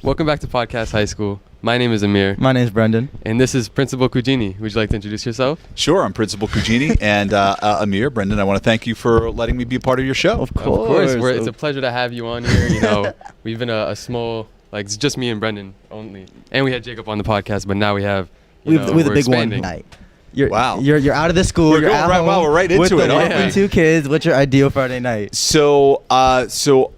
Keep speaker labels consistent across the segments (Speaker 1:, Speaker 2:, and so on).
Speaker 1: Welcome back to Podcast High School. My name is Amir.
Speaker 2: My name is Brendan.
Speaker 1: And this is Principal Cugini. Would you like to introduce yourself?
Speaker 3: Sure, I'm Principal Cugini. And Amir, Brendan, I want to thank you for letting me be a part of your show.
Speaker 2: Of course.
Speaker 1: It's a pleasure to have you on here. You know, we've been a small, like, it's just me and Brendan only. And we had Jacob on the podcast, but now we have,
Speaker 2: we have the big
Speaker 1: expanding.
Speaker 2: one tonight. You're out of the school.
Speaker 3: We're
Speaker 2: you're
Speaker 3: going
Speaker 2: at
Speaker 3: right,
Speaker 2: home
Speaker 3: wow, we're right into
Speaker 2: with
Speaker 3: it.
Speaker 2: The wife and 2 kids. What's your ideal Friday night?
Speaker 3: So I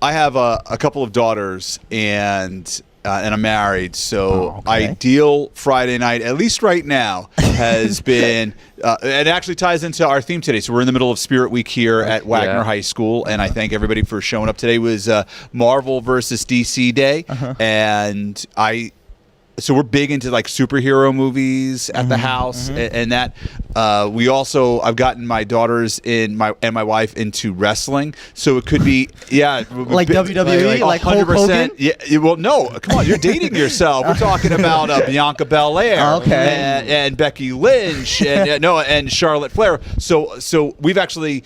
Speaker 3: have a couple of daughters and I'm married. So ideal Friday night, at least right now, has been. It actually ties into our theme today. So we're in the middle of Spirit Week here at Wagner High School, and I thank everybody for showing up. Today was Marvel versus DC Day, and So we're big into like superhero movies at the house, and that I've gotten my daughters and my wife into wrestling, so it could be
Speaker 2: like WWE, like Hulk Hogan.
Speaker 3: Yeah, well, no, come on, you're dating yourself. We're talking about Bianca Belair, and Becky Lynch, and Charlotte Flair. So we've actually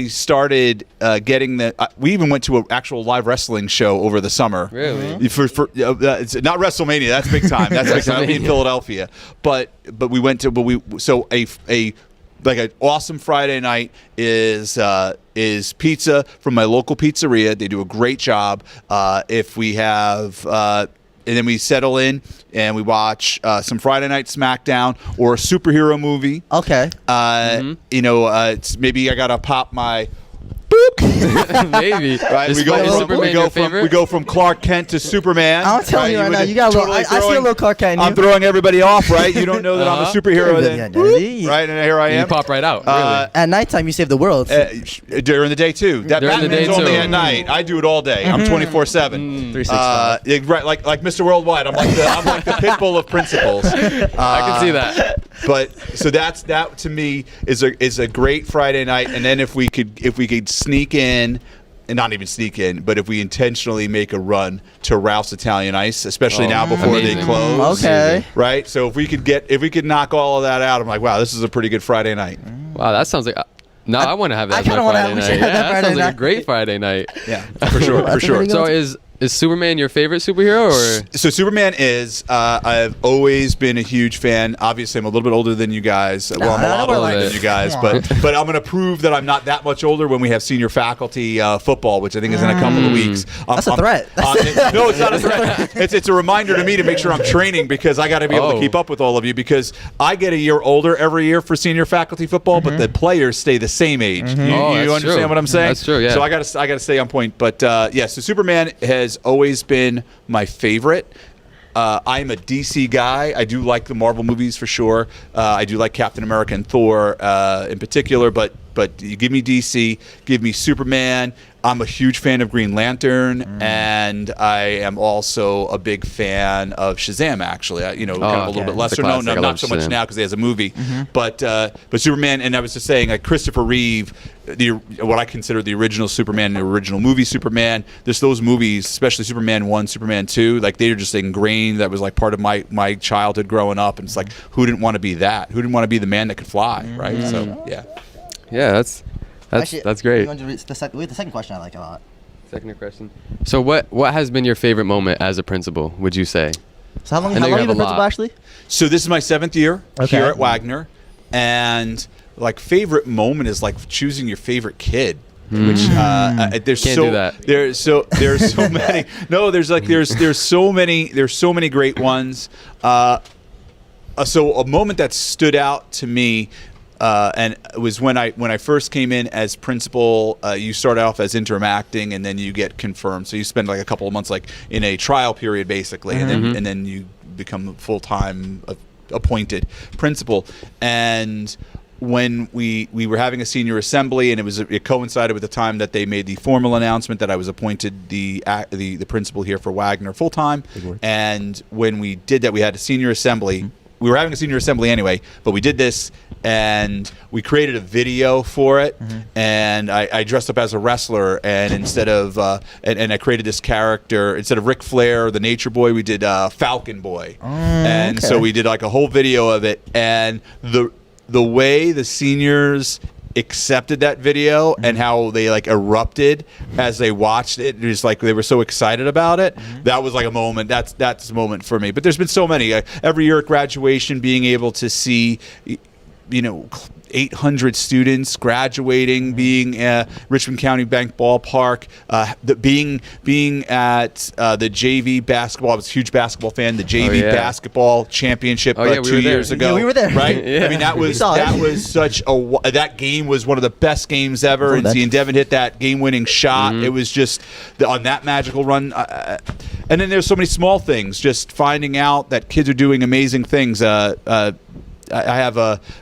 Speaker 3: started getting we even went to an actual live wrestling show over the summer.
Speaker 1: Really?
Speaker 3: For it's not WrestleMania. That's big time. That's big time. That'll be in Philadelphia. But we went to an awesome Friday night is pizza from my local pizzeria. They do a great job. If we have and then we settle in and we watch some Friday Night SmackDown or a superhero movie.
Speaker 2: Okay.
Speaker 3: It's maybe I gotta pop my.
Speaker 1: Maybe.
Speaker 3: Right? We go from Clark Kent to Superman.
Speaker 2: I'm telling you right now, you got a little. I see a little Clark Kent in you.
Speaker 3: I'm throwing everybody off, right? You don't know that I'm a superhero, then, right? And here I am.
Speaker 1: You pop right out. Really.
Speaker 2: At nighttime, you save the world.
Speaker 3: During the day too. Batman's only at night. I do it all day. I'm 24/7.
Speaker 2: 365.
Speaker 3: Right, like Mr. Worldwide. I'm like the pit bull of principals.
Speaker 1: I can see that.
Speaker 3: But so that to me is a great Friday night, and then if we could sneak in, and not even sneak in, but if we intentionally make a run to Ralph's Italian Ice, especially now before they close.
Speaker 2: Okay.
Speaker 3: Right? So if we could knock all of that out, I'm like, wow, this is a pretty good Friday night.
Speaker 1: Wow, that sounds like. No, I want to have that.
Speaker 2: I kind of want to have
Speaker 1: that sounds like a great Friday night.
Speaker 3: Yeah, for sure.
Speaker 1: So is Superman your favorite superhero, or?
Speaker 3: So Superman is. I've always been a huge fan. Obviously, I'm a little bit older than you guys. Well, I'm a lot older than you guys, but I'm going to prove that I'm not that much older when we have senior faculty football, which I think is in a couple of weeks.
Speaker 2: That's a threat.
Speaker 3: No, it's not a threat. It's a reminder to me to make sure I'm training, because I got to be able to keep up with all of you, because I get a year older every year for senior faculty football, but the players stay the same age. You understand what I'm saying?
Speaker 1: That's true. Yeah.
Speaker 3: So I got to stay on point. But so Superman has always been my favorite. I'm a DC guy. I do like the Marvel movies for sure. I do like Captain America and Thor in particular, but you give me DC, give me Superman. I'm a huge fan of Green Lantern, and I am also a big fan of Shazam. Actually, kind of a little bit lesser known, not so much now because he has a movie. But Superman, and I was just saying, like Christopher Reeve, what I consider the original Superman, the original movie Superman. There's those movies, especially Superman 1, Superman 2. Like they're just ingrained. That was like part of my childhood growing up, and it's like, who didn't want to be that? Who didn't want to be the man that could fly? Right? So
Speaker 1: yeah, that's great.
Speaker 2: You want to read the second question I like a lot.
Speaker 1: Second question. So what has been your favorite moment as a principal, would you say?
Speaker 2: So how long have you been principal, Ashley?
Speaker 3: So this is my 7th year here at Wagner, and like favorite moment is like choosing your favorite kid. Which there's so many. No, there's so many great ones. So a moment that stood out to me. And it was when I first came in as principal. You start off as interim acting, and then you get confirmed. So you spend like a couple of months, like in a trial period, basically, and then you become full-time appointed principal. And when we were having a senior assembly, and it coincided with the time that they made the formal announcement that I was appointed the principal here for Wagner full-time. And when we did that, we had a senior assembly. We were having a senior assembly anyway, but we did this, and we created a video for it, and I dressed up as a wrestler, and instead of and I created this character. Instead of Ric Flair, the Nature Boy, we did Falcon Boy, so we did like a whole video of it, and the way the seniors accepted that video and how they like erupted as they watched it. It was like they were so excited about it. That was like a moment. That's a moment for me. But there's been so many. Every year at graduation, being able to see, 800 students graduating, being at Richmond County Bank Ballpark, being at the JV basketball. I was a huge basketball fan. The JV basketball championship 2 years ago.
Speaker 2: Yeah, we were there.
Speaker 3: Right? I mean, that was that game was one of the best games ever. And seeing Devin hit that game-winning shot, it was just on that magical run. And then there's so many small things. Just finding out that kids are doing amazing things.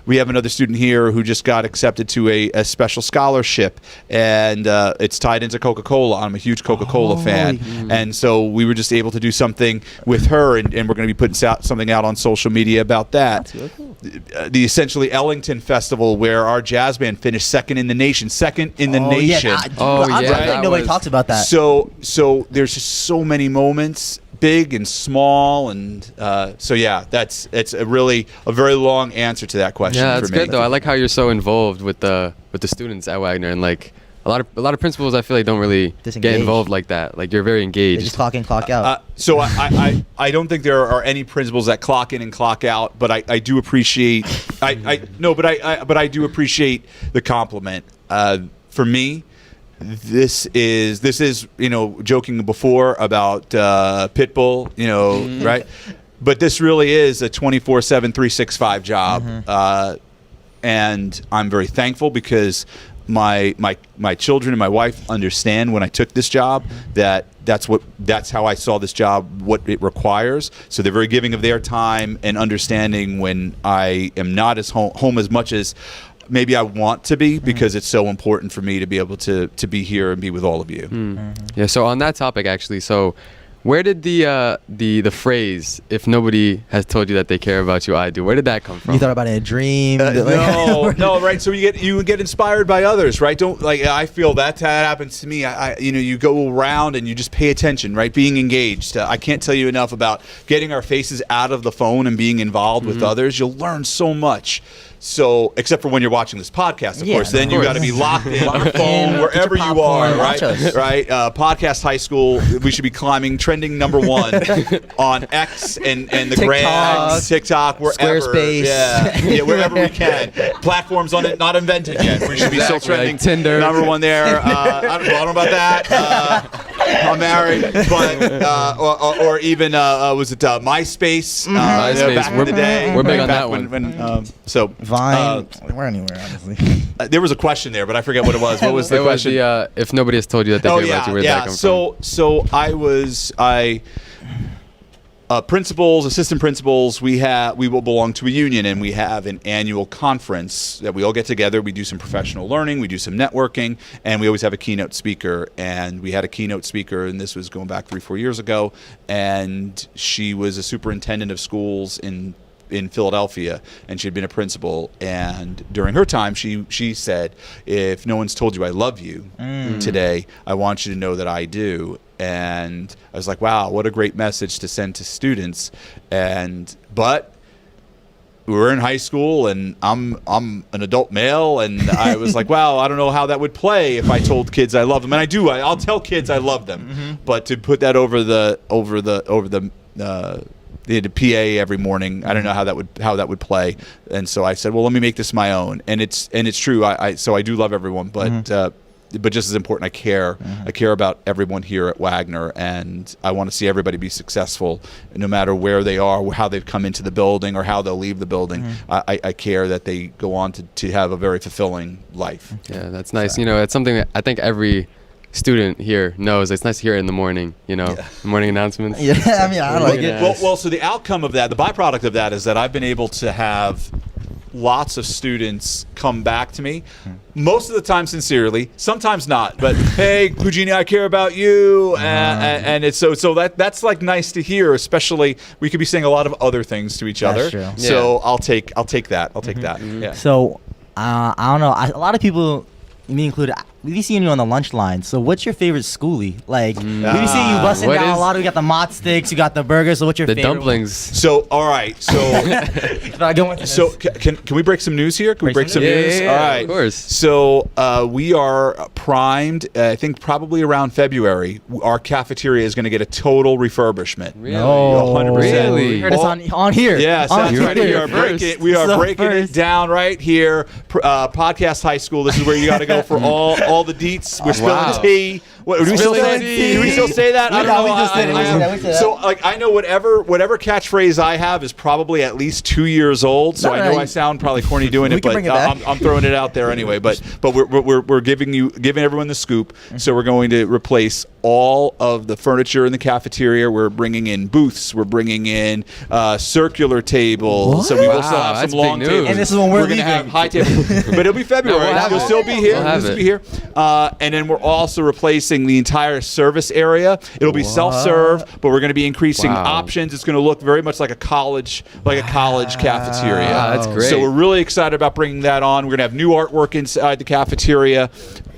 Speaker 3: We have another student here who just got accepted to a special scholarship, and it's tied into Coca-Cola. I'm a huge Coca-Cola fan, and so we were just able to do something with her, and we're going to be putting something out on social media about that.
Speaker 2: That's really cool.
Speaker 3: The essentially Ellington Festival, where our jazz band finished second in the nation.
Speaker 2: Nobody talks about that.
Speaker 3: So there's just so many moments, big and small, and it's a very long answer to that question.
Speaker 1: Yeah, that's
Speaker 3: for me.
Speaker 1: good though. I like how you're so involved with the students at Wagner, and like a lot of principals, I feel like don't really get involved like that. Like you're very engaged.
Speaker 2: They just clock in, clock out.
Speaker 3: So I don't think there are any principals that clock in and clock out, but I do appreciate but I do appreciate the compliment. For me, this is joking before about Pitbull, right? But this really is a 24/7, 365 job, and I'm very thankful because my children and my wife understand when I took this job that's how I saw this job, what it requires. So they're very giving of their time and understanding when I am not as home as much as maybe I want to be, because it's so important for me to be able to be here and be with all of you.
Speaker 1: Yeah. So on that topic, actually, where did the phrase "if nobody has told you that they care about you, I do"? Where did that come from?
Speaker 2: You thought about it in a dream?
Speaker 3: No, right. So you get inspired by others, right? I feel that happens to me. You go around and you just pay attention, right? Being engaged. I can't tell you enough about getting our faces out of the phone and being involved with others. You'll learn so much. So, except for when you're watching this podcast, of course, then you got to be locked in on your phone wherever you are, right? Right. Podcast High School. We should be climbing trending #1 on X and the gram, TikTok, wherever.
Speaker 2: Squarespace.
Speaker 3: Yeah, wherever we can. Platforms on it not invented yet. We should be still trending.
Speaker 1: Like Tinder,
Speaker 3: #1 there. I don't know about that. I'm married, but or even was it MySpace?
Speaker 1: MySpace.
Speaker 3: Back in the day.
Speaker 1: We're big on that one.
Speaker 2: Vine. We're anywhere, honestly.
Speaker 3: There was a question there, but I forget what it was. What was the question?
Speaker 1: If nobody has told you that they care about you, where did that come from?
Speaker 3: So principals, assistant principals, we will belong to a union, and we have an annual conference that we all get together. We do some professional learning, we do some networking, and we always have a keynote speaker. And we had a keynote speaker, and this was going back 3-4 years ago, and she was a superintendent of schools in Philadelphia, and she had been a principal. And during her time, she said, "If no one's told you I love you today, I want you to know that I do." And I was like, wow, what a great message to send to students. But we were in high school, and I'm an adult male, and I was like, wow, I don't know how that would play if I told kids I love them. And I do. I'll tell kids I love them, but to put that over the PA every morning, I don't know how that would play. And so I said, well, let me make this my own. And it's true. So I do love everyone, but just as important, I care. I care about everyone here at Wagner, and I want to see everybody be successful, no matter where they are, how they've come into the building, or how they'll leave the building. I care that they go on to have a very fulfilling life.
Speaker 1: Yeah, that's nice. It's something that I think every student here knows. It's nice to hear it in the morning, morning announcements.
Speaker 2: Yeah, I mean, I like it.
Speaker 3: Well, so the outcome of that, the byproduct of that, is that I've been able to have lots of students come back to me, most of the time sincerely, sometimes not, but hey, Cugini, I care about you, and it's so that's like nice to hear. Especially, we could be saying a lot of other things to each other.
Speaker 2: True.
Speaker 3: So I'll take that. I'll take that. Yeah.
Speaker 2: So I don't know. A lot of people, me included, we be seeing you on the lunch line. So what's your favorite schoolie? Like we be seeing you busting down a lot. We got the mott sticks, you got the burgers. So what's your favorite?
Speaker 1: The dumplings.
Speaker 3: So all right, so can we break some news here? Can we break some news?
Speaker 1: Yeah,
Speaker 3: all right,
Speaker 1: of course.
Speaker 3: So we are primed. I think probably around February, our cafeteria is going to get a total refurbishment.
Speaker 1: Really?
Speaker 2: No,
Speaker 3: 100%.
Speaker 1: Really?
Speaker 2: Heard us on here.
Speaker 3: Yeah, sounds right. We are breaking it
Speaker 2: first.
Speaker 3: down right here. Podcast High School. This is where you got to go for all the deets. We're spilling tea. What, do we still say that? I don't know.
Speaker 2: We just did it. We said that.
Speaker 3: So like I know whatever catchphrase I have is probably at least 2 years old. So I know I sound probably corny doing it, but I'm throwing it out there anyway. But we're giving everyone the scoop. So we're going to replace all of the furniture in the cafeteria. We're bringing in booths. We're bringing in circular tables.
Speaker 2: What?
Speaker 3: So we will still have some long tables.
Speaker 2: And this is when we're
Speaker 3: going to
Speaker 2: leaving.
Speaker 3: have high tables. But it'll be February. You'll still be here.
Speaker 1: We'll
Speaker 3: You'll be here. And then we're also replacing the entire service area. It'll be self-serve, but we're going to be increasing options. It's going to look very much like a college cafeteria.
Speaker 1: Wow, that's great.
Speaker 3: So we're really excited about bringing that on. We're going to have new artwork inside the cafeteria.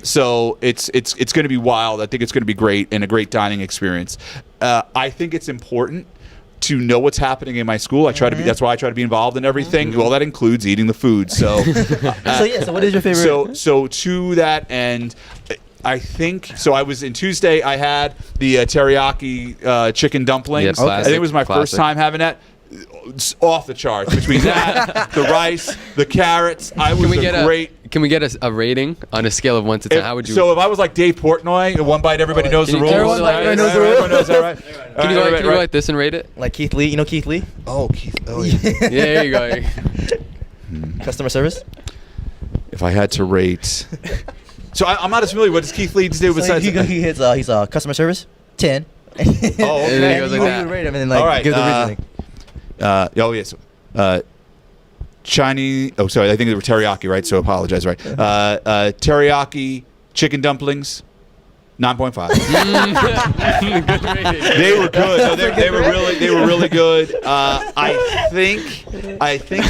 Speaker 3: So it's going to be wild. I think it's going to be great and a great dining experience. I think it's important to know what's happening in my school. I try to be. That's why I try to be involved in everything. Well, that includes eating the food. So,
Speaker 2: So what is your favorite?
Speaker 3: So to that end, I think so. I was in Tuesday. I had the teriyaki chicken dumplings.
Speaker 1: Yep,
Speaker 3: I think it was my first time having that. It's off the charts between that, the rice, the carrots.
Speaker 1: Can we get a rating on a scale of 1 to 10? How would you?
Speaker 3: So if I was like Dave Portnoy, one bite, everybody knows the rules.
Speaker 2: Everyone knows the rules.
Speaker 3: Everyone knows that, right?
Speaker 1: Can you go like this and rate it?
Speaker 2: Like Keith Lee. You know Keith Lee?
Speaker 3: Oh, Keith. Oh, yeah.
Speaker 1: Yeah, there you go.
Speaker 2: Customer service.
Speaker 3: If I had to rate, so I'm not as familiar. What does Keith Lee do besides?
Speaker 2: He's customer service 10.
Speaker 3: Oh, okay.
Speaker 1: And then he goes like
Speaker 2: You
Speaker 1: that.
Speaker 2: rate him and then
Speaker 3: All right,
Speaker 2: give the reasoning.
Speaker 3: yes. Chinese. Oh, sorry. I think they were teriyaki, right? So apologize, right? Teriyaki chicken dumplings, 9.5. They were good. No, they were really good. I think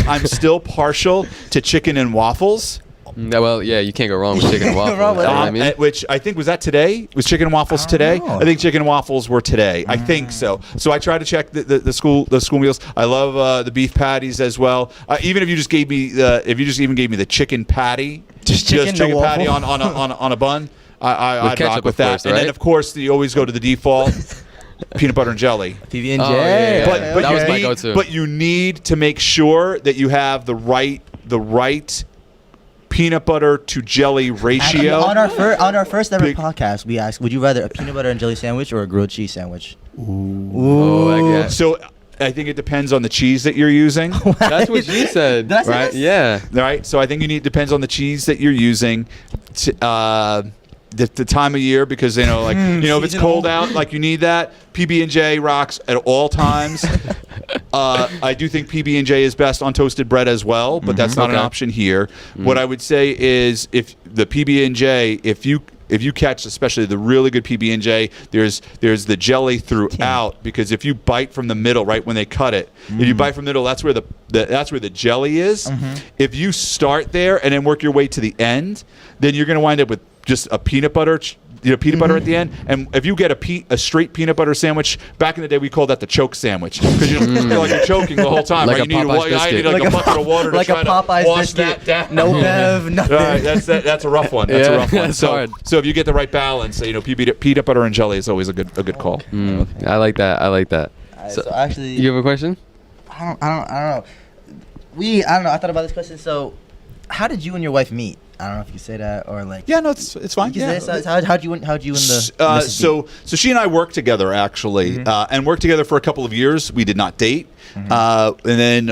Speaker 3: I'm still partial to chicken and waffles.
Speaker 1: Well, yeah, you can't go wrong with chicken and waffles.
Speaker 2: wrong with
Speaker 1: you know what I mean?
Speaker 3: Which I think was that today? Was chicken and waffles today? I think chicken and waffles were today. I think so. So I try to check the school meals. I love the beef patties as well. Even if you just gave me even gave me the chicken patty, just chicken patty on a bun, I'd rock with that.
Speaker 1: Course, right?
Speaker 3: And then of course you always go to the default. Peanut butter and jelly.
Speaker 2: PB&J.
Speaker 1: Oh, yeah.
Speaker 3: But
Speaker 1: that was my go-to.
Speaker 3: But you need to make sure that you have the right peanut butter to jelly ratio.
Speaker 2: On our first ever podcast, we asked, would you rather a peanut butter and jelly sandwich or a grilled cheese sandwich?
Speaker 1: Oh, I guess.
Speaker 3: So I think it depends on the cheese that you're using.
Speaker 1: That's what she said.
Speaker 2: Did I say
Speaker 1: right?
Speaker 2: this?
Speaker 1: Yeah.
Speaker 3: Right. So I think depends on the cheese that you're using. The time of year, because if it's cold out, like you need that. PB&J rocks at all times. I do think PB&J is best on toasted bread as well, but that's not an option here. What I would say is if the PB&J, if you catch especially the really good PB&J, there's the jelly throughout, because if you bite from the middle, right when they cut it, if you bite from the middle, that's where the jelly is. If you start there and then work your way to the end, then you're going to wind up with just a peanut butter at the end. And if you get a straight peanut butter sandwich, back in the day we called that the choke sandwich, because you feel like you're choking the whole time.
Speaker 1: Like
Speaker 3: right?
Speaker 1: a Popeye's biscuit.
Speaker 3: I need a bucket of water to
Speaker 2: like
Speaker 3: try
Speaker 2: a Popeye's
Speaker 3: to wash
Speaker 2: biscuit.
Speaker 3: that down.
Speaker 2: No bev, nothing.
Speaker 3: Right, that's a rough one. That's a rough one.
Speaker 1: That's hard.
Speaker 3: So if you get the right balance, peanut butter and jelly is always a good call.
Speaker 1: I like that.
Speaker 2: So actually,
Speaker 1: you have a question?
Speaker 2: I don't know. I don't know. I thought about this question. So, how did you and your wife meet? I don't know if you say that or like.
Speaker 3: Yeah, no, it's fine.
Speaker 2: Yeah. How'd you and the
Speaker 3: so she and I worked together actually, and worked together for a couple of years. We did not date, and then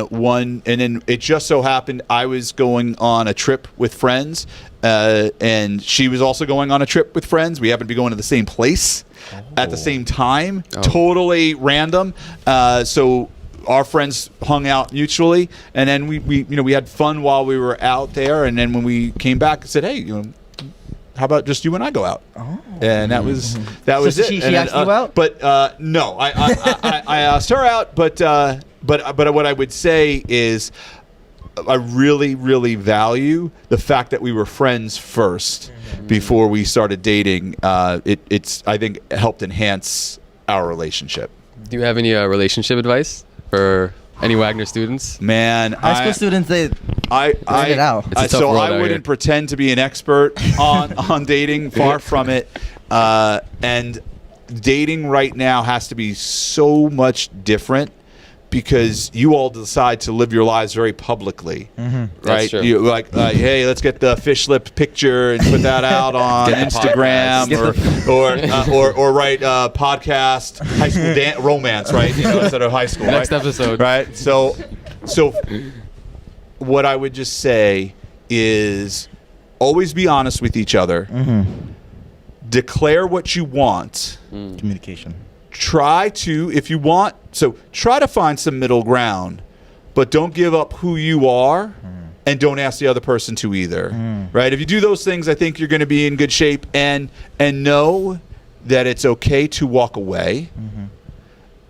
Speaker 3: it just so happened I was going on a trip with friends, and she was also going on a trip with friends. We happened to be going to the same place at the same time, totally random. So our friends hung out mutually, and then we had fun while we were out there, and then when we came back, I said, hey, how about just you and I go out? And that was it.
Speaker 2: She asked you out?
Speaker 3: But no, I asked her out. But what I would say is, I really, really value the fact that we were friends first before we started dating. It's I think helped enhance our relationship.
Speaker 1: Do you have any relationship advice for any Wagner students?
Speaker 2: Man, high school students, they it out.
Speaker 3: So I wouldn't pretend to be an expert on dating. Far from it. And dating right now has to be so much different because you all decide to live your lives very publicly, right?
Speaker 1: That's true.
Speaker 3: You hey, let's get the fish lip picture and put that out on Instagram, or write podcast, high school romance, right? Instead of high school.
Speaker 1: Next episode,
Speaker 3: right? So what I would just say is always be honest with each other. Declare what you want.
Speaker 2: Communication.
Speaker 3: Try to, if you want, try to find some middle ground, but don't give up who you are and don't ask the other person to either. Right? If you do those things, I think you're going to be in good shape, and know that it's okay to walk away.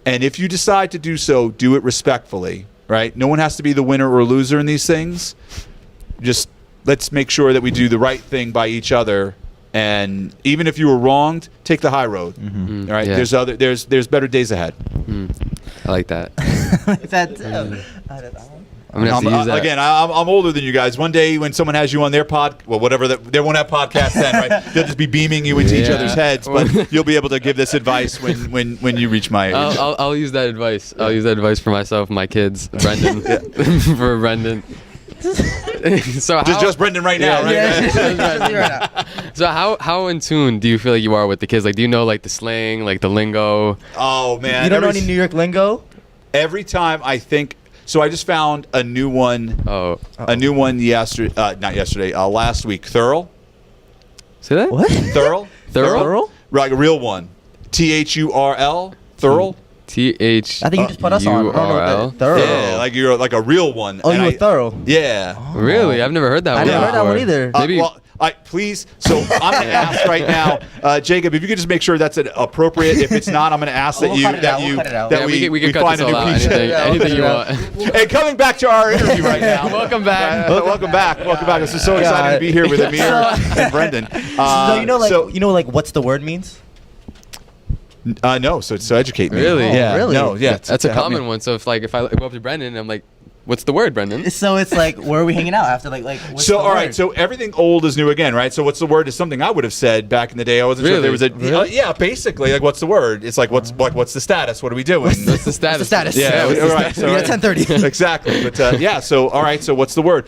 Speaker 3: And if you decide to do so, do it respectfully, right? No one has to be the winner or loser in these things. Just let's make sure that we do the right thing by each other. And even if you were wronged, take the high road. All right. Yeah. There's better days ahead.
Speaker 1: I like that.
Speaker 2: That's
Speaker 1: I'm gonna have to use that.
Speaker 3: Again, I'm older than you guys. One day when someone has you on their whatever they won't have podcasts then, right? They'll just be beaming you into each other's heads, but you'll be able to give this advice when you reach my age.
Speaker 1: I'll use that advice. I'll use that advice for myself, my kids, Brendan, for Brendan. So
Speaker 3: just Brendan right now, right?
Speaker 2: Yeah.
Speaker 1: So how in tune do you feel like you are with the kids? Like, do you know like the slang, like the lingo?
Speaker 3: Oh man,
Speaker 2: you don't know any New York lingo?
Speaker 3: Every time I think. So I just found a new one. A new one not yesterday. Last week. Thurl.
Speaker 1: Say that.
Speaker 2: What?
Speaker 3: Thurl.
Speaker 2: Thurl.
Speaker 3: Like a real one. THURL. Thurl.
Speaker 1: TH.
Speaker 2: I think you just put us on.
Speaker 3: Thorough. Yeah, like you're like a real one.
Speaker 2: Oh, you were thorough.
Speaker 3: Yeah.
Speaker 1: Oh. Really? I've never heard that one.
Speaker 2: I never heard that one either.
Speaker 1: Maybe.
Speaker 3: Please. So I'm going to ask right now, Jacob, if you could just make sure that's appropriate. If it's not, I'm going to ask that we find a new piece.
Speaker 1: Anything you want.
Speaker 3: And coming back to our interview right now.
Speaker 1: Welcome back.
Speaker 3: Welcome back. This is so exciting to be here with Amir and Brendan.
Speaker 2: So you know, what's the word means?
Speaker 3: No, so educate me.
Speaker 1: Really?
Speaker 3: Yeah.
Speaker 2: Really?
Speaker 3: No, yeah.
Speaker 1: That's a common one. So if I go up to Brendan and I'm like, what's the word, Brendan?
Speaker 2: So it's like, where are we hanging out after? What's
Speaker 3: so
Speaker 2: the
Speaker 3: all
Speaker 2: word?
Speaker 3: right. So everything old is new again, right? So what's the word is something I would have said back in the day. I wasn't sure if there was a.
Speaker 1: Really?
Speaker 3: Yeah, basically, like what's the word? It's like what's the status? What are we doing?
Speaker 1: What's the status?
Speaker 3: Yeah. All right. So,
Speaker 2: 10:30.
Speaker 3: Exactly. But yeah. So all right. So what's the word?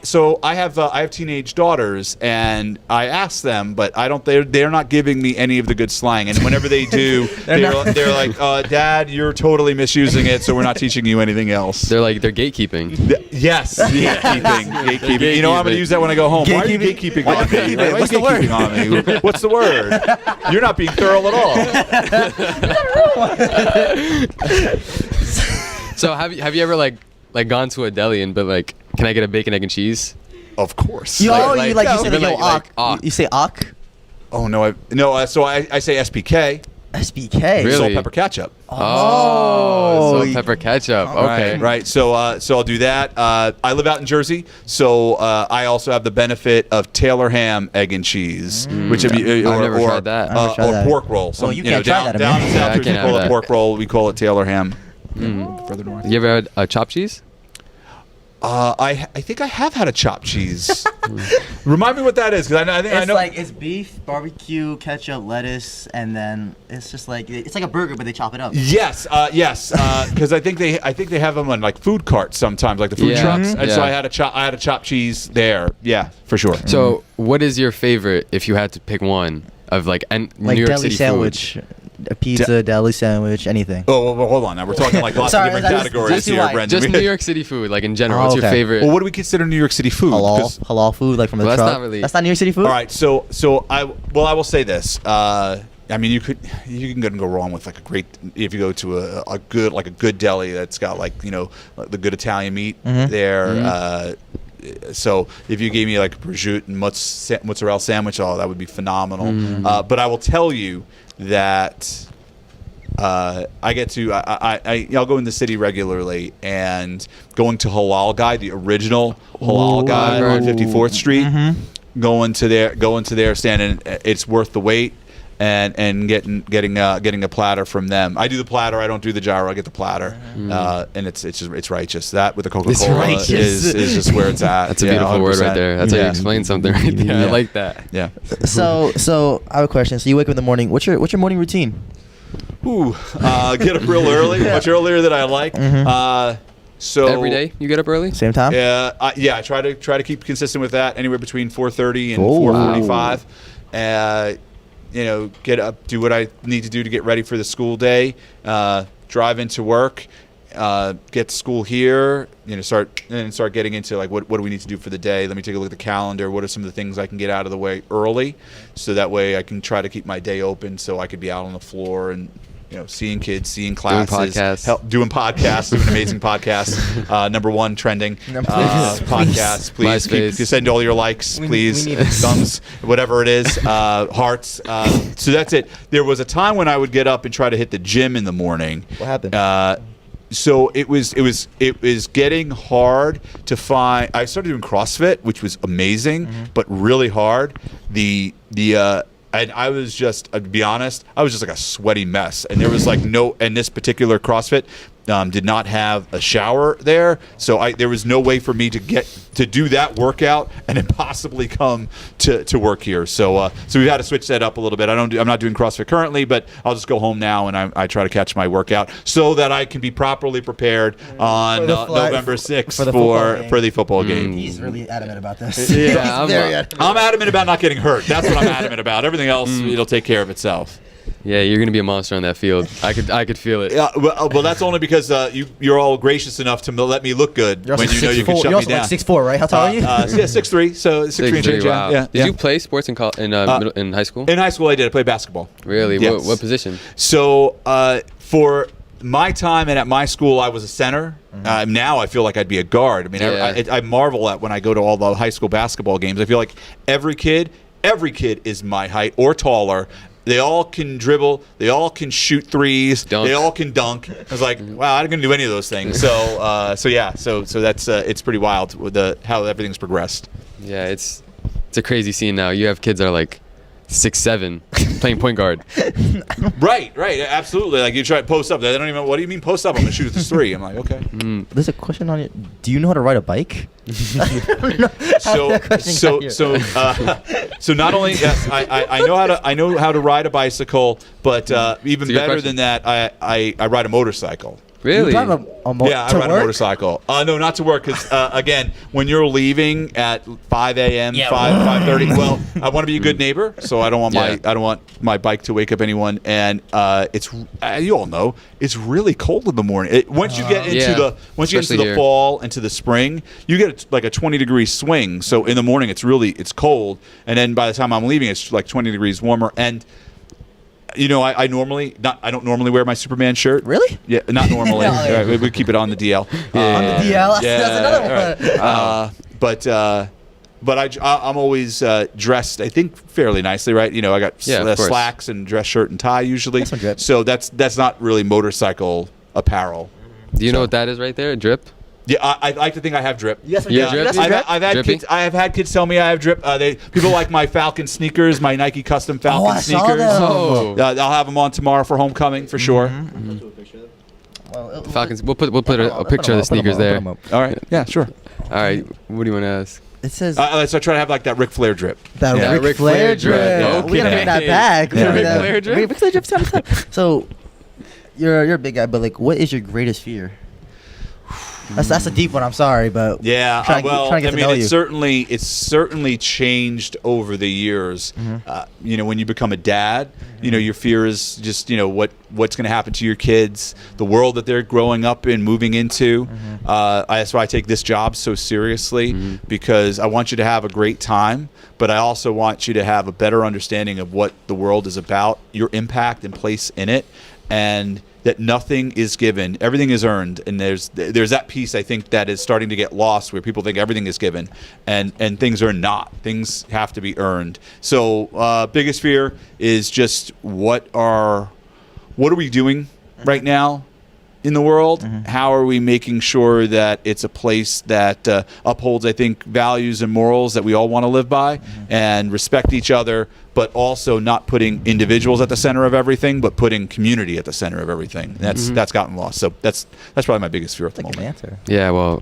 Speaker 3: So I have teenage daughters, and I ask them, but I don't. They're not giving me any of the good slang, and whenever they do, they're like, Dad, you're totally misusing it, so we're not teaching you anything else.
Speaker 1: They're gatekeeping.
Speaker 3: Yes, gatekeeping. You know, I'm going to use that when I go home. Why are you gatekeeping on me?
Speaker 2: What's the word?
Speaker 3: On me? What's the word? You're not being thorough at all.
Speaker 1: So have you ever like gone to a deli and been like, can I get a bacon, egg, and cheese?
Speaker 3: Of course.
Speaker 2: You said
Speaker 1: ok.
Speaker 2: You say ok?
Speaker 3: Oh no, so I say SPK.
Speaker 2: SPK.
Speaker 1: Really?
Speaker 3: Salt, pepper, ketchup.
Speaker 1: Salt, pepper, ketchup. Okay.
Speaker 3: Right. So I'll do that. I live out in Jersey, so I also have the benefit of Taylor ham, egg and cheese, which
Speaker 1: I've never tried that.
Speaker 3: Or pork roll.
Speaker 2: Well, you can't try that.
Speaker 3: Down in South
Speaker 1: Jersey,
Speaker 3: we call it pork roll. We call it Taylor ham. Further north.
Speaker 1: You ever had chopped cheese?
Speaker 3: I think I have had a chopped cheese. Remind me what that is, because I know.
Speaker 2: It's beef, barbecue, ketchup, lettuce, and then it's just it's like a burger, but they chop it up.
Speaker 3: Yes, because I think they have them on like food carts sometimes, like the food trucks, and so I had a chopped cheese there. Yeah, for sure.
Speaker 1: So, what is your favorite if you had to pick one of New York
Speaker 2: deli
Speaker 1: City
Speaker 2: sandwich?
Speaker 1: food?
Speaker 2: A pizza, deli sandwich, anything.
Speaker 3: Oh, well, hold on. Now we're talking like lots of different categories here, Brendan.
Speaker 1: Just New York City food, like in general. What's your favorite?
Speaker 3: Well, what do we consider New York City food?
Speaker 2: Halal food, like from the truck. That's not New York City food.
Speaker 3: All right, so I will say this. I mean, you can go wrong with if you go to a good deli that's got the good Italian meat there. So if you gave me like a prosciutto and mozzarella sandwich, that would be phenomenal. But I will tell you that I get to I'll go in the city regularly, and going to Halal Guy, the original Halal Guy on 54th Street, going to there, standing. It's worth the wait. And getting a platter from them. I do the platter. I don't do the gyro. I get the platter, and it's righteous. That with the Coca-Cola is just where it's at.
Speaker 1: That's a beautiful 100%. Word right there. That's how you explain something right there. I like that.
Speaker 3: Yeah.
Speaker 2: So I have a question. So you wake up in the morning. What's your morning routine?
Speaker 3: Get up real early, much earlier than I like. So
Speaker 1: every day you get up early,
Speaker 2: same time.
Speaker 3: I try to keep consistent with that. Anywhere between 4:30 and 4:45. Get up, do what I need to do to get ready for the school day, drive into work, get to school here, start getting into like what do we need to do for the day. Let me take a look at the calendar. What are some of the things I can get out of the way early, so that way I can try to keep my day open, so I could be out on the floor and seeing kids, seeing classes, doing podcasts, doing amazing podcasts. #1 trending podcasts. Please send all your likes, please, thumbs, whatever it is, hearts. So that's it. There was a time when I would get up and try to hit the gym in the morning.
Speaker 2: What happened?
Speaker 3: So it was getting hard to find. I started doing CrossFit, which was amazing, but really hard. And I was just, to be honest, I was just like a sweaty mess. And there was like and this particular CrossFit did not have a shower there. So there was no way for me to get to do that workout and then possibly come to work here. So we've had to switch that up a little bit. I'm not doing CrossFit currently, but I'll just go home now and I try to catch my workout so that I can be properly prepared on November 6th for the football game.
Speaker 2: He's really adamant about this.
Speaker 3: Yeah, I'm adamant about not getting hurt. That's what I'm adamant about. Everything else, it'll take care of itself.
Speaker 1: Yeah, you're gonna be a monster on that field. I could feel it.
Speaker 3: Yeah, well, that's only because you're all gracious enough to let me look good when you know you can shut me down.
Speaker 2: You're also like 6'4", right? How tall are you?
Speaker 3: 6'3". So 6'3" and change.
Speaker 1: Wow.
Speaker 3: Yeah.
Speaker 1: Did you play sports in high school?
Speaker 3: In high school, I did. I played basketball.
Speaker 1: Really?
Speaker 3: Yes.
Speaker 1: What position?
Speaker 3: So for my time and at my school, I was a center. Now I feel like I'd be a guard. I mean, I marvel at when I go to all the high school basketball games. I feel like every kid is my height or taller. They all can dribble. They all can shoot threes.
Speaker 1: Dunk.
Speaker 3: They all can dunk. I was like, wow, I'm not going to do any of those things. So that's it's pretty wild with how everything's progressed.
Speaker 1: Yeah, it's a crazy scene now. You have kids that are like 6'7", playing point guard.
Speaker 3: Right, absolutely. Like you try to post up. They don't even. What do you mean post up? I'm gonna shoot this three. I'm like, okay.
Speaker 2: There's a question on it. Do you know how to ride a bike?
Speaker 3: So not only yes, I know how to ride a bicycle, but even better than that, I ride a motorcycle.
Speaker 1: Really?
Speaker 2: You drive
Speaker 3: I ride a motorcycle. No, not to work, because again, when you're leaving at 5 a.m., 5:30. Well, I want to be a good neighbor, so I don't want my bike to wake up anyone. And you all know it's really cold in the morning. Once you get into the fall, into the spring, you get like a 20-degree swing. So in the morning, it's cold, and then by the time I'm leaving, it's like 20 degrees warmer. And I don't normally wear my Superman shirt.
Speaker 2: Really?
Speaker 3: Yeah, not normally. Right, we keep it on the DL.
Speaker 2: On the DL? That's another one.
Speaker 3: But I'm always dressed, I think, fairly nicely, right? I got slacks and dress shirt and tie usually. So that's not really motorcycle apparel.
Speaker 1: Do you know what that is right there? Drip?
Speaker 3: Yeah, I like to think I have drip.
Speaker 2: Yes,
Speaker 3: I've had kids tell me I have drip. People like my Falcon sneakers, my Nike custom Falcon sneakers.
Speaker 1: Oh.
Speaker 3: I'll have them on tomorrow for homecoming for sure.
Speaker 1: Falcons. We'll put a picture of the sneakers there.
Speaker 3: All right. Yeah, sure.
Speaker 1: All right. What do you want to ask?
Speaker 2: It says.
Speaker 3: So I try to have like that Ric Flair drip.
Speaker 2: That Ric Flair drip.
Speaker 1: Okay.
Speaker 2: We gotta bring that back.
Speaker 1: Ric Flair drip.
Speaker 2: Ric Flair drip. So, you're a big guy, but like, what is your greatest fear? That's a deep one. I'm sorry, but
Speaker 3: yeah. It's certainly changed over the years. When you become a dad, your fear is just what's going to happen to your kids, the world that they're growing up in, moving into. That's why I take this job so seriously, because I want you to have a great time, but I also want you to have a better understanding of what the world is about, your impact and place in it, and that nothing is given, everything is earned. And there's that piece, I think, that is starting to get lost, where people think everything is given, and things are not. Things have to be earned. So biggest fear is just what are what are we doing right now in the world? How are we making sure that it's a place that upholds, I think, values and morals that we all want to live by and respect each other, but also not putting individuals at the center of everything, but putting community at the center of everything. And that's gotten lost. So that's probably my biggest fear at the moment.
Speaker 2: Answer.
Speaker 1: Yeah, well,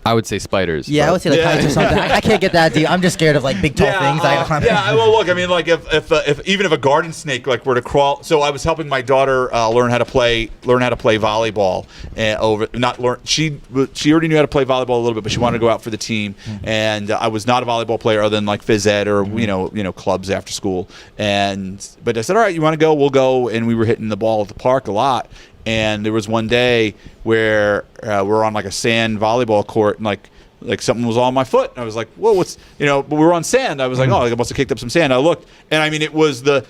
Speaker 1: I would say spiders.
Speaker 2: Yeah, I would say like heights or something. I can't get that deep. I'm just scared of like big tall things.
Speaker 3: Well, look, I mean, like if even if a garden snake like were to crawl. So I was helping my daughter learn how to play volleyball. She already knew how to play volleyball a little bit, but she wanted to go out for the team. And I was not a volleyball player other than like phys ed or you know clubs after school. But I said, all right, you want to go? We'll go. And we were hitting the ball at the park a lot. And there was one day where we're on like a sand volleyball court, and like something was on my foot, and I was like, "Whoa, what's?" But we were on sand. I was like, "Oh, I must have kicked up some sand." I looked, and I mean, it was the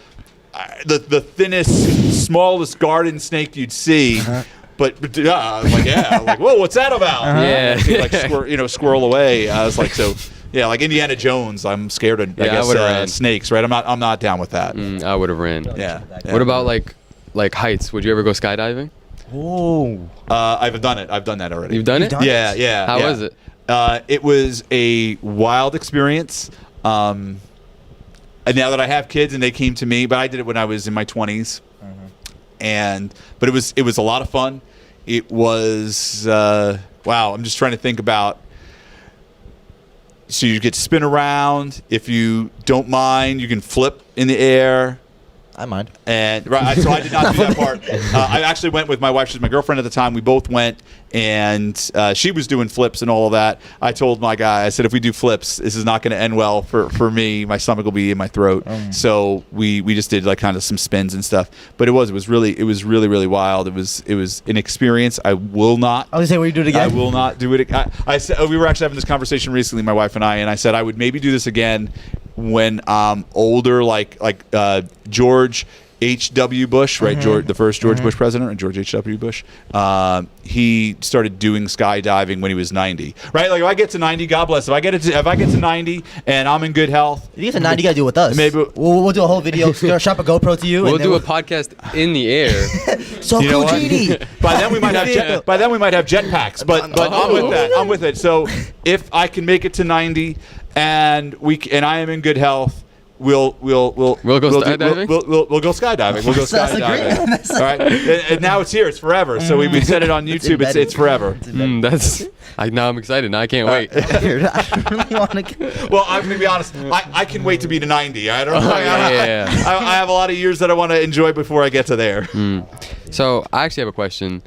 Speaker 3: thinnest, smallest garden snake you'd see. But I was like, "Yeah," I'm like, "Whoa, what's that about?"
Speaker 1: Yeah,
Speaker 3: like squirrel away. I was like, so. Yeah, like Indiana Jones, I'm scared of. I guess snakes, right? I'm not down with that.
Speaker 1: I would have ran.
Speaker 3: Yeah.
Speaker 1: What about like heights? Would you ever go skydiving?
Speaker 2: Oh.
Speaker 3: I've done it. I've done that already.
Speaker 1: You've done it?
Speaker 3: Yeah.
Speaker 1: How was it?
Speaker 3: It was a wild experience. And now that I have kids and they came to me, but I did it when I was in my 20s. But it was a lot of fun. It was wow. I'm just trying to think about. So you get to spin around. If you don't mind, you can flip in the air.
Speaker 2: I mind.
Speaker 3: And so I did not do that part. I actually went with my wife. She's my girlfriend at the time. We both went, and she was doing flips and all of that. I told my guy, I said, if we do flips, this is not going to end well for me. My stomach will be in my throat. So we just did like kind of some spins and stuff. But it was really wild. It was an experience. I will not.
Speaker 2: I was gonna say, will you do it again?
Speaker 3: I will not do it. I said we were actually having this conversation recently, my wife and I said I would maybe do this again when I'm older, like George H.W. Bush, right? The first George Bush president, George H.W. Bush. He started doing skydiving when he was 90, right? Like if I get to 90, God bless. If I get to 90 and I'm in good health,
Speaker 2: if you get to 90, you gotta do it with us.
Speaker 3: Maybe
Speaker 2: we'll do a whole video. Shop a GoPro to you.
Speaker 1: We'll do a podcast in the air.
Speaker 2: So
Speaker 3: you know
Speaker 2: Cugini.
Speaker 3: By then we might have jetpacks. But I'm with that. I'm with it. So if I can make it to 90 and I am in good health. We'll go skydiving. We'll go skydiving. All right, and now it's here. It's forever. So we set it on YouTube. It's forever.
Speaker 1: Now I'm excited. Now I can't wait.
Speaker 2: I really want to.
Speaker 3: Well, I'm gonna be honest. I can wait to be to 90. I don't know. I have a lot of years that I want to enjoy before I get to there.
Speaker 1: So I actually have a question.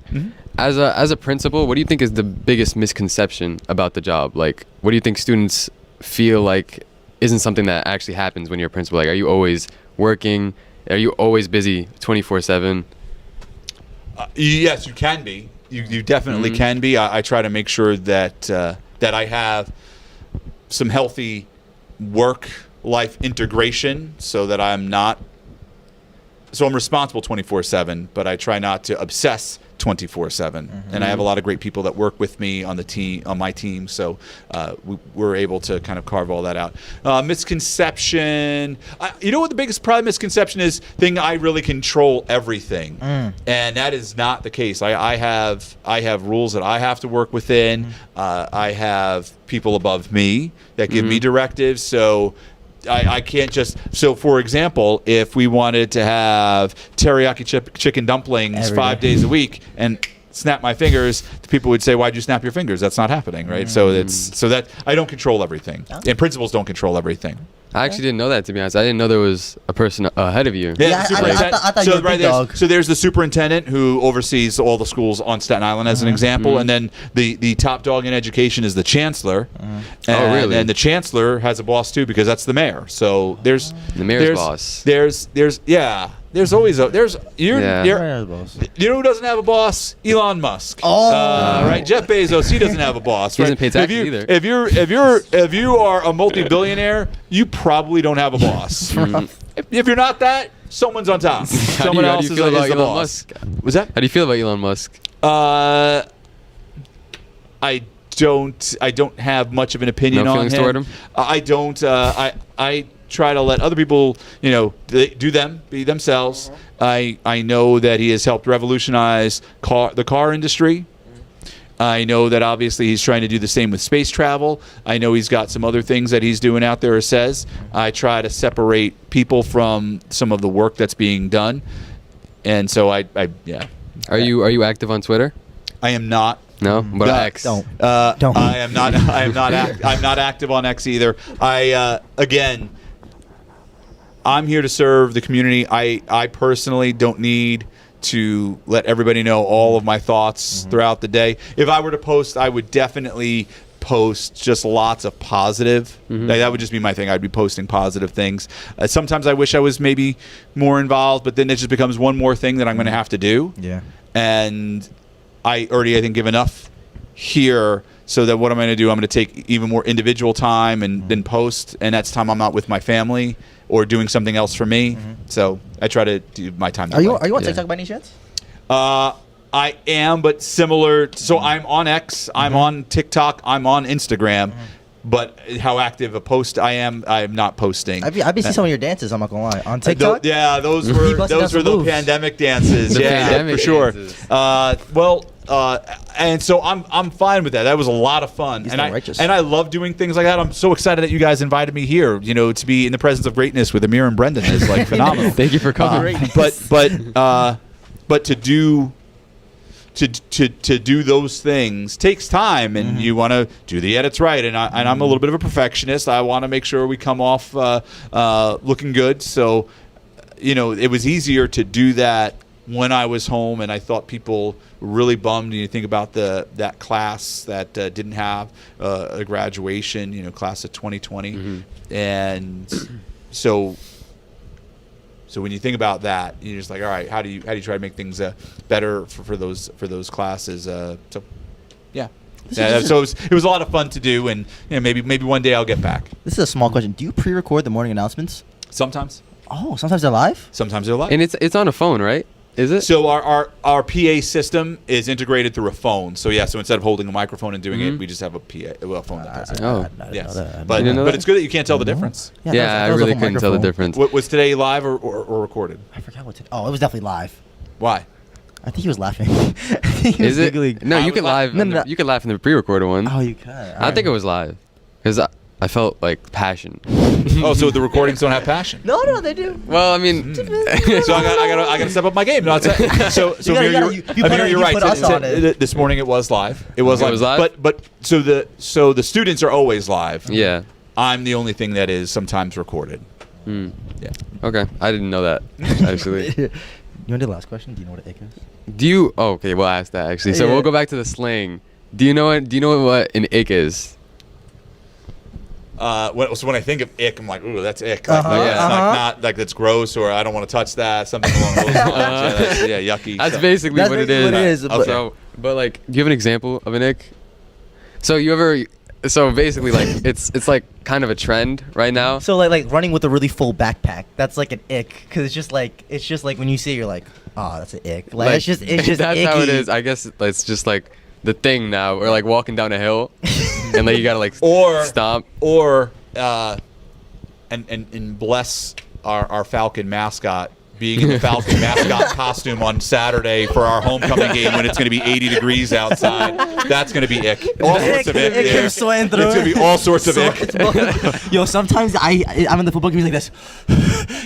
Speaker 1: As a principal, what do you think is the biggest misconception about the job? Like, what do you think students feel like isn't something that actually happens when you're a principal? Like, are you always working? Are you always busy 24/7?
Speaker 3: Yes, you can be. You definitely can be. I try to make sure that I have some healthy work-life integration so that I'm responsible 24/7, but I try not to obsess 24/7. And I have a lot of great people that work with me on my team, so we're able to kind of carve all that out. Misconception. You know what the biggest probably misconception is? I really control everything, and that is not the case. I have rules that I have to work within. I have people above me that give me directives. So I can't just. So, for example, if we wanted to have teriyaki chicken dumplings 5 days a week and snap my fingers, people would say, "Why'd you snap your fingers?" That's not happening, right? So that I don't control everything, and principals don't control everything.
Speaker 1: I actually didn't know that, to be honest. I didn't know there was a person ahead of you.
Speaker 2: Yeah, I thought you were a big dog.
Speaker 3: So there's the superintendent who oversees all the schools on Staten Island, as an example, and then the top dog in education is the chancellor.
Speaker 1: Oh, really?
Speaker 3: And the chancellor has a boss too, because that's the mayor. So there's
Speaker 1: the mayor's boss.
Speaker 3: There's always you know who doesn't have a boss? Elon Musk. Right. Jeff Bezos, he doesn't have a boss.
Speaker 1: He
Speaker 3: right?
Speaker 1: doesn't pay taxes either.
Speaker 3: If you are a multi-billionaire, you probably don't have a boss. If you're not that, someone's on top. Someone else is the boss. Was that?
Speaker 1: How do you feel about Elon Musk?
Speaker 3: I don't have much of an opinion on him.
Speaker 1: No feelings toward him?
Speaker 3: I don't. I try to let other people, be themselves. I know that he has helped revolutionize the car industry. I know that obviously he's trying to do the same with space travel. I know he's got some other things that he's doing out there or says. I try to separate people from some of the work that's being done. And so yeah.
Speaker 1: Are you active on Twitter?
Speaker 3: I am not.
Speaker 1: No, but
Speaker 2: No,
Speaker 1: X.
Speaker 2: don't.
Speaker 3: I am not. I'm not active on X either. Again, I'm here to serve the community. I personally don't need to let everybody know all of my thoughts throughout the day. If I were to post, I would definitely post just lots of positive. That would just be my thing. I'd be posting positive things. Sometimes I wish I was maybe more involved, but then it just becomes one more thing that I'm going to have to do.
Speaker 2: Yeah.
Speaker 3: And I think, give enough here so that what I'm going to do, I'm going to take even more individual time and then post, and that's time I'm not with my family or doing something else for me. So I try to do my time.
Speaker 2: Are you on TikTok by any chance?
Speaker 3: I am, but similar. So I'm on X, I'm on TikTok, I'm on Instagram. But how active a post I'm not posting.
Speaker 2: I've been seeing some of your dances. I'm not gonna lie on TikTok.
Speaker 3: Those were the pandemic dances.
Speaker 1: Pandemic
Speaker 3: for sure.
Speaker 1: Dances.
Speaker 3: And so I'm fine with that. That was a lot of fun,
Speaker 2: He's
Speaker 3: and
Speaker 2: righteous.
Speaker 3: I love doing things like that. I'm so excited that you guys invited me here. To be in the presence of greatness with Amir and Brendan is like phenomenal.
Speaker 1: Thank you for coming.
Speaker 3: But to do. To do those things takes time, and you want to do the edits right. And I'm a little bit of a perfectionist. I want to make sure we come off looking good. So, it was easier to do that when I was home, and I thought people were really bummed. You think about that class that didn't have a graduation, class of 2020, and so when you think about that, you're just like, all right, how do you try to make things better for those classes? So it was a lot of fun to do, and maybe one day I'll get back.
Speaker 2: This is a small question. Do you pre-record the morning announcements?
Speaker 3: Sometimes.
Speaker 2: Oh, sometimes they're live?
Speaker 3: Sometimes they're live.
Speaker 1: And it's on a phone, right? Is it?
Speaker 3: So our PA system is integrated through a phone. So so instead of holding a microphone and doing it, we just have a phone that does it.
Speaker 1: Oh.
Speaker 3: Yes.
Speaker 1: You didn't know
Speaker 3: But
Speaker 1: that?
Speaker 3: it's good that you can't tell the difference.
Speaker 1: Yeah, I really couldn't tell the difference.
Speaker 3: Was today live or recorded?
Speaker 2: I forgot what. Oh, it was definitely live.
Speaker 3: Why?
Speaker 2: I think he was laughing. I think he was
Speaker 1: Is it?
Speaker 2: giggling.
Speaker 1: No, you can live.
Speaker 2: No.
Speaker 1: You can laugh in the pre-recorded one.
Speaker 2: Oh, you can.
Speaker 1: I think it was live because I felt like passion.
Speaker 3: Oh, so the recordings don't have passion?
Speaker 2: No, they do.
Speaker 1: Well, I mean,
Speaker 3: So I got to step up my game. No, so Amir, you're right.
Speaker 2: put us on it.
Speaker 3: This morning it was live. It was live. But so the students are always live.
Speaker 1: yeah.
Speaker 3: I'm the only thing that is sometimes recorded. Yeah.
Speaker 1: Okay, I didn't know that actually.
Speaker 2: You want to do the last question? Do you know what an ick is?
Speaker 1: Do you? Oh, okay, we'll ask that actually. So
Speaker 2: Yeah.
Speaker 1: we'll go back to the slang. Do you know what an ick is?
Speaker 3: So when I think of ick, I'm like, ooh, that's ick. Like, it's not like that's gross, or I don't want to touch that. Something along those lines. Yucky.
Speaker 1: That's
Speaker 3: So-
Speaker 1: basically what it is.
Speaker 2: What it is.
Speaker 1: So, but like, do you have an example of an ick? So basically, like, it's like kind of a trend right now.
Speaker 2: So like running with a really full backpack. That's like an ick, because it's just like when you see it, you're like, oh, that's an ick. Like it's just
Speaker 1: that's
Speaker 2: icky.
Speaker 1: how it is. I guess it's just like the thing now. Or like walking down a hill, and like you gotta like stomp.
Speaker 3: Or and bless our Falcon mascot being in the Falcon mascot costume on Saturday for our homecoming game when it's going to be 80 degrees outside. That's going to be ick. All sorts of ick.
Speaker 2: You're sweating through.
Speaker 3: It's going to be all sorts of ick.
Speaker 2: Yo, sometimes I'm in the football game like this.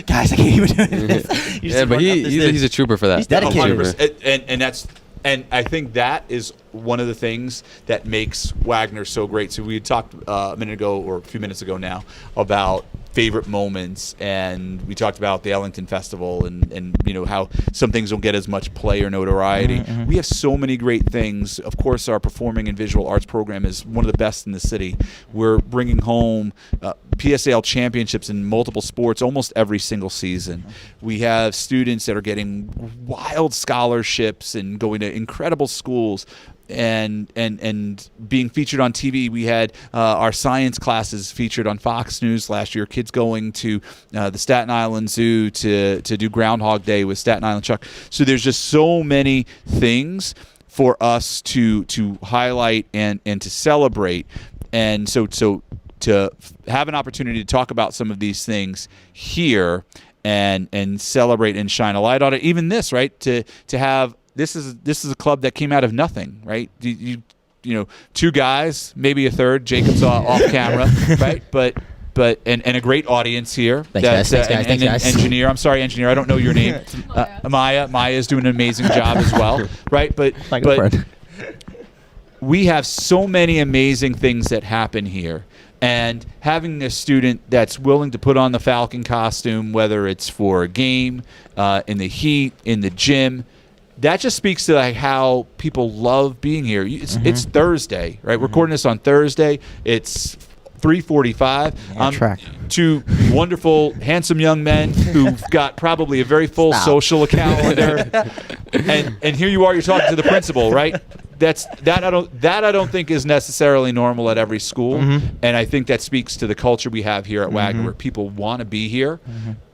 Speaker 2: Guys, I can't even do this.
Speaker 1: Yeah, but he's a trooper for that.
Speaker 2: He's dedicated.
Speaker 3: 100%. And I think that is one of the things that makes Wagner so great. So we had talked a minute ago, or a few minutes ago now, about favorite moments, and we talked about the Ellington Festival and how some things don't get as much play or notoriety. We have so many great things. Of course, our performing and visual arts program is one of the best in the city. We're bringing home PSAL championships in multiple sports almost every single season. We have students that are getting wild scholarships and going to incredible schools. And being featured on TV. We had our science classes featured on Fox News last year. Kids going to the Staten Island Zoo to do Groundhog Day with Staten Island Chuck. So there's just so many things for us to highlight and to celebrate. And so to have an opportunity to talk about some of these things here and celebrate and shine a light on it. Even this, right? To have this is a club that came out of nothing, right? You know, two guys, maybe a third. Jacob's off camera, right? But and a great audience here.
Speaker 2: Thanks, guys.
Speaker 3: Thanks, guys. Engineer. I'm sorry, engineer. I don't know your name. Maya. Maya is doing an amazing job as well, right? But we have so many amazing things that happen here. And having a student that's willing to put on the Falcon costume, whether it's for a game, in the heat, in the gym, that just speaks to like how people love being here. It's Thursday, right? We're recording this on Thursday. It's 3:45. Two wonderful, handsome young men who've got probably a very full social calendar, and here you are. You're talking to the principal, right? That I don't think is necessarily normal at every school, and I think that speaks to the culture we have here at Wagner, where people want to be here.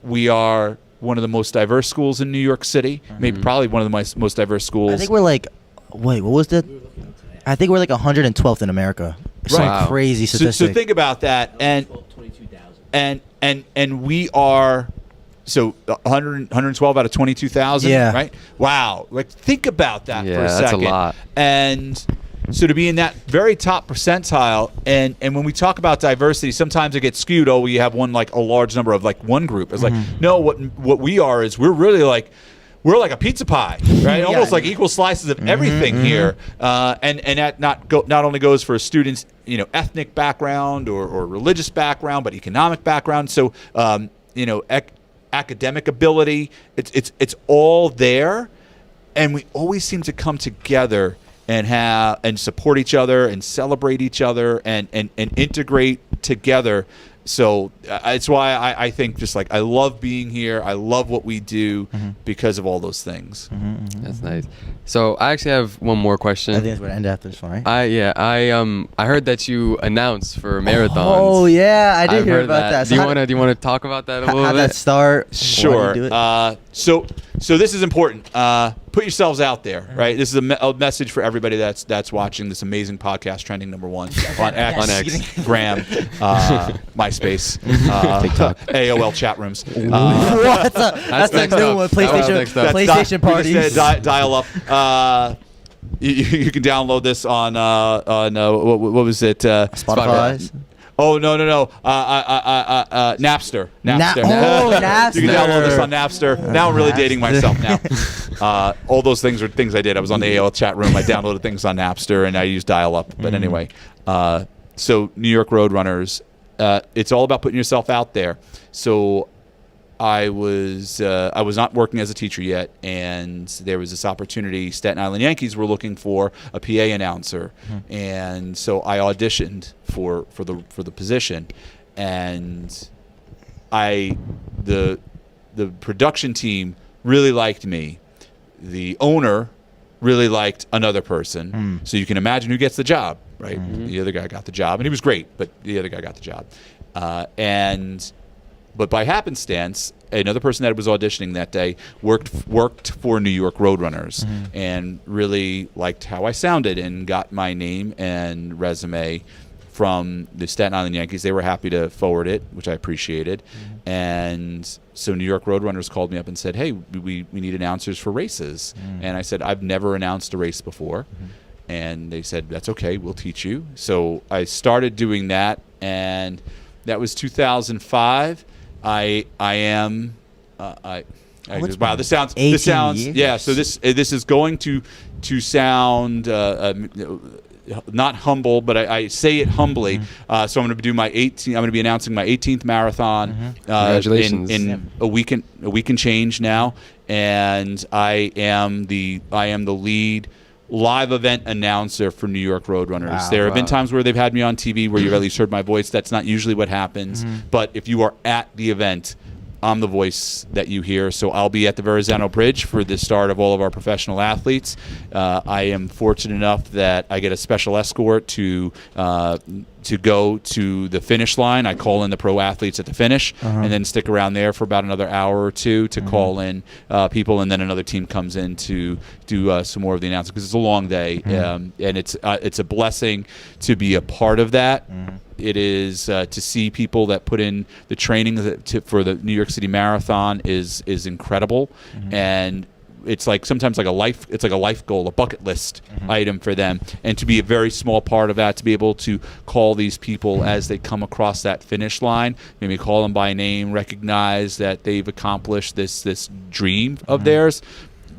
Speaker 3: We are one of the most diverse schools in New York City, maybe probably one of the most diverse schools.
Speaker 2: I think we're like, wait, what was that? I think we're like 112th in America. Some crazy statistic.
Speaker 3: So think about that, and we are. So 112 out of 22,000, right? Wow. Like, think about that for a second.
Speaker 1: That's a lot.
Speaker 3: And so to be in that very top percentile, and when we talk about diversity, sometimes it gets skewed. Oh, we have one, like a large number of like one group. It's like, no, what we are is we're really like, we're like a pizza pie, right? Almost like equal slices of everything here. And that not only goes for a student's, you know, ethnic background or religious background, but economic background. So, you know, academic ability, it's all there, and we always seem to come together and support each other and celebrate each other and integrate together. So it's why I think just like I love being here. I love what we do because of all those things.
Speaker 1: That's nice. So I actually have one more question.
Speaker 2: I think it's going to end after this one, right?
Speaker 1: I heard that you announced for marathons.
Speaker 2: Oh yeah, I did hear about that.
Speaker 1: Do you want to talk about that a little bit?
Speaker 2: How'd that start?
Speaker 3: Sure. So this is important. Put yourselves out there, right? This is a message for everybody that's watching this amazing podcast, trending #1 on X, Gram, MySpace, TikTok, AOL chat rooms.
Speaker 2: That's the new one. PlayStation parties.
Speaker 3: Dial up. You can download this on what was it?
Speaker 2: Spotify.
Speaker 3: Oh no! Napster.
Speaker 2: Napster.
Speaker 3: You can download this on Napster. Now I'm really dating myself now. All those things are things I did. I was on the AOL chat room. I downloaded things on Napster, and I used dial-up. But anyway, so New York Roadrunners, it's all about putting yourself out there. So I was not working as a teacher yet, and there was this opportunity. Staten Island Yankees were looking for a PA announcer, and so I auditioned for the position, and the production team really liked me. The owner really liked another person, so you can imagine who gets the job, right? The other guy got the job, and he was great, but the other guy got the job, But by happenstance, another person that was auditioning that day worked for New York Roadrunners and really liked how I sounded and got my name and resume from the Staten Island Yankees. They were happy to forward it, which I appreciated. And so New York Roadrunners called me up and said, hey, we need announcers for races. And I said, I've never announced a race before. And they said, that's okay, we'll teach you. So I started doing that, and that was 2005. Wow, this sounds yeah. So this is going to sound not humble, but I say it humbly. So I'm going to do my 18. I'm going to be announcing my 18th marathon.
Speaker 1: Congratulations!
Speaker 3: In a week and change now, and I am the lead live event announcer for New York Roadrunners. Wow, there have been times where they've had me on TV where you've at least heard my voice. That's not usually what happens. But if you are at the event, I'm the voice that you hear. So I'll be at the Verrazano Bridge for the start of all of our professional athletes. I am fortunate enough that I get a special escort to to go to the finish line. I call in the pro athletes at the finish, and then stick around there for about another hour or two to call in people, and then another team comes in to do some more of the announcing, because it's a long day, and it's a blessing to be a part of that. It is to see people that put in the training for the New York City Marathon is incredible, and it's like sometimes like a life goal, a bucket list item for them, and to be a very small part of that, to be able to call these people as they come across that finish line, maybe call them by name, recognize that they've accomplished this dream of theirs.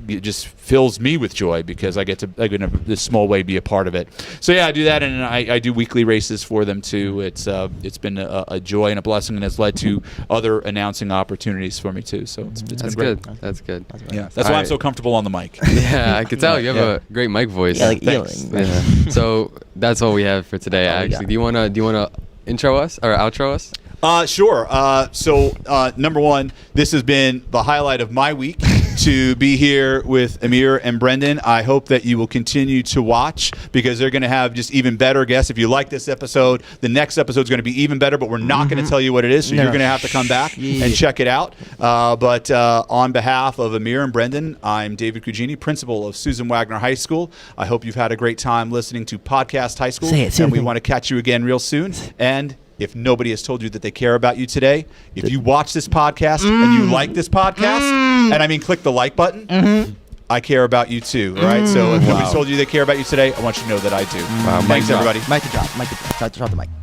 Speaker 3: It just fills me with joy, because I get to, in this small way, be a part of it. So yeah, I do that, and I do weekly races for them too. It's been a joy and a blessing, and has led to other announcing opportunities for me too. So it's been great.
Speaker 1: That's good.
Speaker 3: Yeah, that's why I'm so comfortable on the mic.
Speaker 1: Yeah, I can tell you have a great mic voice.
Speaker 2: Yeah, like
Speaker 3: thanks.
Speaker 2: Ealing.
Speaker 1: So that's all we have for today. Actually, do you wanna intro us or outro us?
Speaker 3: Sure. So number one, this has been the highlight of my week to be here with Amir and Brendan. I hope that you will continue to watch, because they're going to have just even better guests. If you like this episode, the next episode is going to be even better, but we're not going to tell you what it is, so you're going to have to come back and check it out. But on behalf of Amir and Brendan, I'm David Cugini, principal of Susan Wagner High School. I hope you've had a great time listening to Podcast High School, and we want to catch you again real soon. And if nobody has told you that they care about you today, if you watch this podcast and you like this podcast, and I mean click the like button, I care about you too, right? So if nobody's told you they care about you today, I want you to know that I do.
Speaker 1: Wow,
Speaker 3: Thanks, everybody.
Speaker 2: Mic drop. Drop the mic.